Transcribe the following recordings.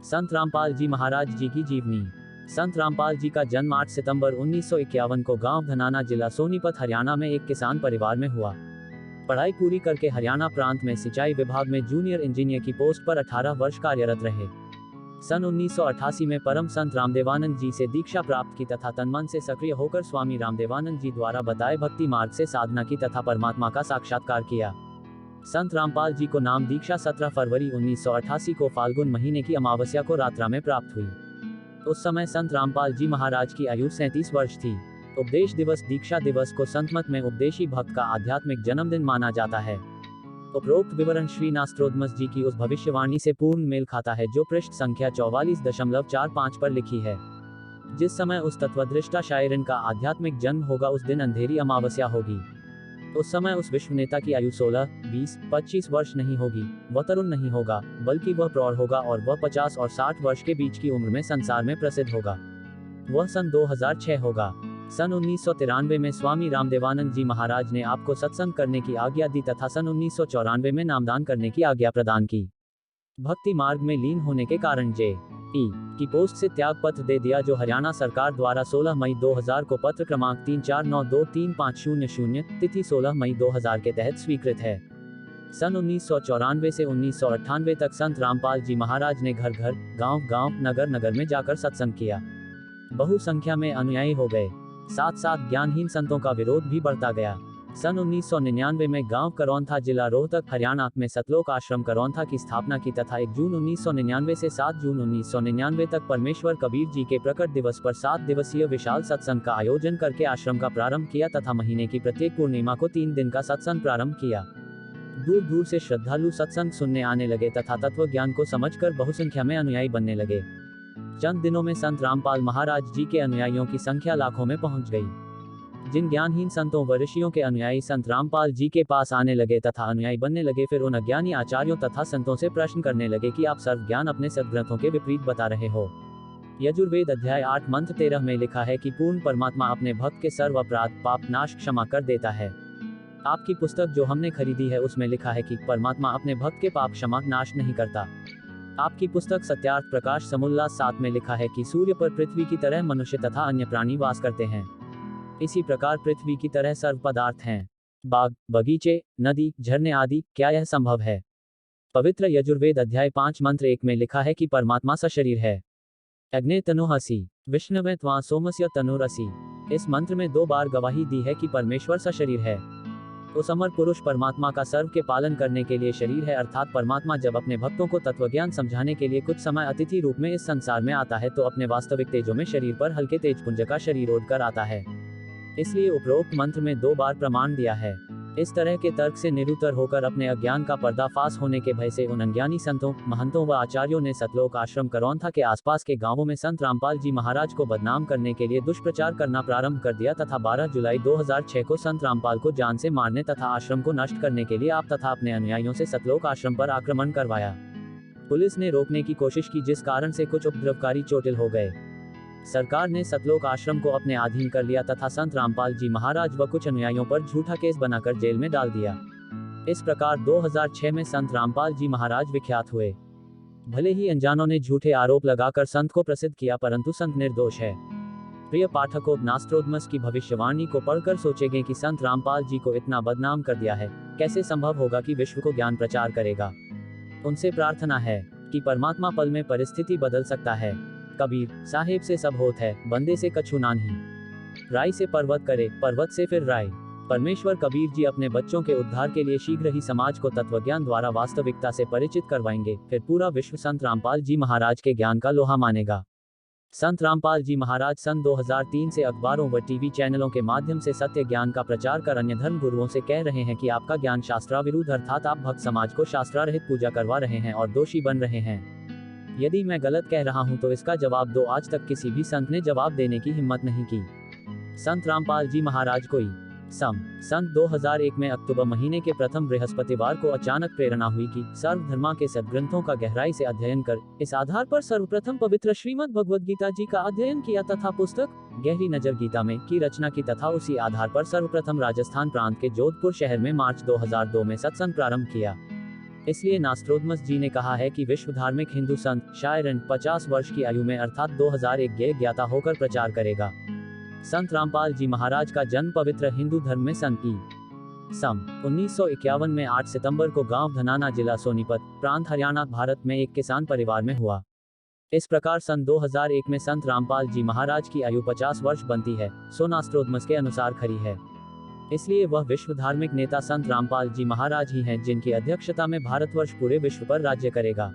संत रामपाल जी महाराज जी की जीवनी। संत रामपाल जी का जन्म 8 सितंबर 1951 को गांव धनाना, जिला सोनीपत, हरियाणा में एक किसान परिवार में हुआ। पढ़ाई पूरी करके हरियाणा प्रांत में सिंचाई विभाग में जूनियर इंजीनियर की पोस्ट पर 18 वर्ष कार्यरत रहे। सन 1988 में परम संत रामदेवानंद जी से दीक्षा प्राप्त की तथा तनमन से सक्रिय होकर स्वामी रामदेवानंद जी द्वारा बताए भक्ति मार्ग से साधना की तथा परमात्मा का साक्षात्कार किया। संत रामपाल जी को नाम दीक्षा 17 फरवरी 1988 को फाल्गुन महीने की अमावस्या को रात्रा में प्राप्त हुई। उस समय संत रामपाल जी महाराज की आयु 37 वर्ष थी। उपदेश दिवस दीक्षा दिवस को संतमत में उपदेशी भक्त का आध्यात्मिक जन्मदिन माना जाता है। उपरोक्त विवरण श्री नास्त्रोदमस जी की उस भविष्यवाणी से पूर्ण मेल खाता है जो पृष्ठ संख्या 44.45 पर लिखी है। जिस समय उस तत्वदृष्टा शायरिन का आध्यात्मिक जन्म होगा उस दिन अंधेरी अमावस्या होगी। उस समय उस विश्व नेता की आयु 16, 20, 25 वर्ष नहीं होगी। वह तरुण नहीं होगा, बल्कि वह प्रौढ़ होगा और वह 50 और 60 वर्ष के बीच की उम्र में संसार में प्रसिद्ध होगा। वह सन 2006 होगा। सन 1993 में स्वामी रामदेवानंद जी महाराज ने आपको सत्संग करने की आज्ञा दी तथा सन 1994 में नामदान करने की आज्ञा प्रदान की। भक्ति मार्ग में लीन होने के कारण जे.ई. की पोस्ट से त्याग पत्र दे दिया, जो हरियाणा सरकार द्वारा 16 मई 2000 को पत्र क्रमांक 34923500 तिथि 16 मई 2000 के तहत स्वीकृत है। सन 1994 से 1998 तक संत रामपाल जी महाराज ने घर घर, गांव गांव, नगर नगर में जाकर सत्संग किया। बहु संख्या में अनुयायी हो गए। साथ साथ ज्ञानहीन संतों का विरोध भी बढ़ता गया। सन 1999 में गांव करौंथा, जिला रोहतक, हरियाणा में सतलोक आश्रम करौंथा की स्थापना की तथा 1 जून 1999 से 7 जून 1999 तक परमेश्वर कबीर जी के प्रकट दिवस पर 7 दिवसीय विशाल सत्संग का आयोजन करके आश्रम का प्रारंभ किया तथा महीने की प्रत्येक पूर्णिमा को 3 दिन का सत्संग प्रारंभ किया। दूर दूर से श्रद्धालु सत्संग सुनने आने लगे तथा तत्व ज्ञान को समझकर बहुसंख्या में अनुयायी बनने लगे। चंद दिनों में संत रामपाल महाराज जी के अनुयायियों की संख्या लाखों में पहुंच गई। जिन ज्ञानहीन संतों व ऋषियों के अनुयायी संत रामपाल जी के पास आने लगे तथा अनुयायी बनने लगे, फिर उन अज्ञानी आचार्यों तथा संतों से प्रश्न करने लगे कि आप सर्व ज्ञान अपने सदग्रंथों के विपरीत बता रहे हो। यजुर्वेद अध्याय 8 मंत्र 13 में लिखा है कि पूर्ण परमात्मा अपने भक्त के सर्व अपराध पाप नाश क्षमा कर देता है। आपकी पुस्तक जो हमने खरीदी है उसमें लिखा है कि परमात्मा अपने भक्त के पाप क्षमा नाश नहीं करता। आपकी पुस्तक सत्यार्थ प्रकाश समुल्लास 7 में लिखा है कि सूर्य पर पृथ्वी की तरह मनुष्य तथा अन्य प्राणी वास करते हैं। इसी प्रकार पृथ्वी की तरह सर्व पदार्थ हैं। बाग, बगीचे, नदी, झरने आदि, क्या यह संभव है? पवित्र यजुर्वेद अध्याय 5 मंत्र 1 में लिखा है कि परमात्मा सशरीर है। अग्ने तनुहसी विष्णवे त्वा सोमस्य तनुरसी। इस मंत्र में 2 बार गवाही दी है कि परमेश्वर सशरीर है। उस अमर पुरुष परमात्मा का सर्व के पालन करने के लिए शरीर है, अर्थात परमात्मा जब अपने भक्तों को तत्वज्ञान समझाने के लिए कुछ समय अतिथि रूप में इस संसार में आता है तो अपने वास्तविक तेजों में शरीर पर हल्के तेजपुंज का शरीर ओढ़कर आता है। इसलिए उपरोक्त मंत्र में 2 बार प्रमाण दिया है। इस तरह के तर्क से निरुत्तर होकर अपने अज्ञान का पर्दाफाश होने के भय से उन अज्ञानी संतों, महंतों व आचार्यों ने सतलोक आश्रम करौंथा के आसपास के गांवों में संत रामपाल जी महाराज को बदनाम करने के लिए दुष्प्रचार करना प्रारंभ कर दिया तथा 12 जुलाई 2006 को संत रामपाल को जान से मारने तथा आश्रम को नष्ट करने के लिए आप तथा अपने अनुयायियों से सतलोक आश्रम पर आक्रमण करवाया। पुलिस ने रोकने की कोशिश की, जिस कारण से कुछ उपद्रवकारी चोटिल हो गए। सरकार ने सतलोक आश्रम को अपने अधीन कर लिया तथा संत रामपाल जी महाराज व कुछ अनुयायियों पर झूठा केस बनाकर जेल में डाल दिया। इस प्रकार 2006 में संत रामपाल जी महाराज विख्यात हुए। भले ही अनजानों ने झूठे आरोप लगाकर संत को प्रसिद्ध किया, परंतु संत निर्दोष है। प्रिय पाठकों, नास्त्रोदमस की भविष्यवाणी को पढ़कर सोचेंगे कि संत रामपाल जी को इतना बदनाम कर दिया है, कैसे संभव होगा कि विश्व को ज्ञान प्रचार करेगा। उनसे प्रार्थना है कि परमात्मा पल में परिस्थिति बदल सकता है। कबीर साहेब से सब होत है, बंदे से कछु नाहीं। राय से पर्वत करे, पर्वत से फिर राय। परमेश्वर कबीर जी अपने बच्चों के उद्धार के लिए शीघ्र ही समाज को तत्वज्ञान द्वारा वास्तविकता से परिचित करवाएंगे, फिर पूरा विश्व संत रामपाल जी महाराज के ज्ञान का लोहा मानेगा। संत रामपाल जी महाराज सन 2003 से अखबारों व टीवी चैनलों के माध्यम से सत्य ज्ञान का प्रचार कर अन्य धर्म गुरुओं से कह रहे हैं कि आपका ज्ञान शास्त्राविरुद्ध, अर्थात आप भक्त समाज को शास्त्रारहित पूजा करवा रहे हैं और दोषी बन रहे हैं। यदि मैं गलत कह रहा हूं तो इसका जवाब दो। आज तक किसी भी संत ने जवाब देने की हिम्मत नहीं की। संत रामपाल जी महाराज कोई सन 2001 में अक्टूबर महीने के प्रथम बृहस्पतिवार को अचानक प्रेरणा हुई कि सर्वधर्मा के सदग्रंथों का गहराई से अध्ययन कर इस आधार पर सर्वप्रथम पवित्र श्रीमद् भगवद गीता जी का अध्ययन किया तथा पुस्तक गहरी नजर गीता में की रचना की तथा उसी आधार पर सर्वप्रथम राजस्थान प्रांत के जोधपुर शहर में मार्च 2002 में सत्संग प्रारंभ किया। इसलिए नास्त्रोदमस जी ने कहा है कि विश्व धार्मिक हिंदू संत शायरन 50 वर्ष की आयु में अर्थात 2001 ज्ञाता होकर प्रचार करेगा। संत रामपाल जी महाराज का जन्म पवित्र हिंदू धर्म में सन सम 1951 में 8 सितंबर को गांव धनाना जिला सोनीपत प्रांत हरियाणा भारत में एक किसान परिवार में हुआ। इस प्रकार सन 2001 में संत रामपाल जी महाराज की आयु 50 वर्ष बनती है, सो नास्त्रोदमस के अनुसार खरी है। इसलिए वह विश्व धार्मिक नेता संत रामपाल जी महाराज ही हैं जिनकी अध्यक्षता में भारतवर्ष पूरे विश्व पर राज्य करेगा।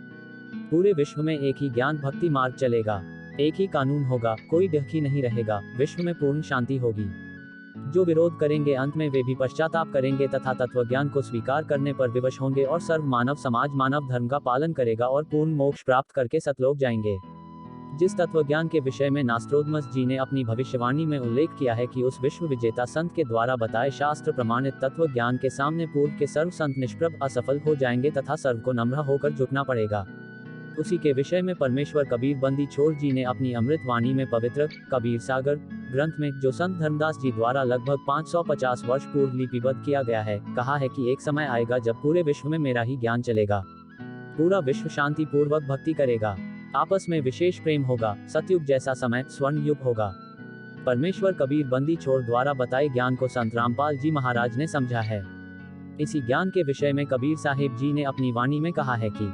पूरे विश्व में एक ही ज्ञान भक्ति मार्ग चलेगा, एक ही कानून होगा, कोई डहकी नहीं रहेगा, विश्व में पूर्ण शांति होगी। जो विरोध करेंगे अंत में वे भी पश्चाताप करेंगे तथा तत्वज्ञान को स्वीकार करने पर विवश होंगे और सर्व मानव समाज मानव धर्म का पालन करेगा और पूर्ण मोक्ष प्राप्त करके सतलोक जाएंगे। जिस तत्वज्ञान के विषय में नास्त्रोदमस जी ने अपनी भविष्यवाणी में उल्लेख किया है कि उस विश्व विजेता संत के द्वारा बताए शास्त्र प्रमाणित तत्व ज्ञान के सामने पूर्व के सर्व संत निष्प्रभ असफल हो जाएंगे तथा सर्व को नम्र होकर झुकना पड़ेगा, उसी के विषय में परमेश्वर कबीर बंदी छोड़ जी ने अपनी अमृत वाणी में पवित्र कबीर सागर ग्रंथ में, जो संत धर्मदास जी द्वारा लगभग 550 वर्ष पूर्व लिपिबद्ध किया गया है, कहा है कि एक समय आएगा जब पूरे विश्व में मेरा ही ज्ञान चलेगा, पूरा विश्व शांति पूर्वक भक्ति करेगा, आपस में विशेष प्रेम होगा, सतयुग जैसा समय स्वर्ण युग होगा। परमेश्वर कबीर बंदी छोड़ द्वारा बताए ज्ञान को संत रामपाल जी महाराज ने समझा है। इसी ज्ञान के विषय में कबीर साहिब जी ने अपनी वाणी में कहा है कि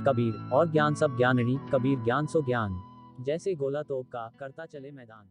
कबीर और ज्ञान सब ज्ञाननी, कबीर ज्ञान सो ज्ञान, जैसे गोला तोप का करता चले मैदान।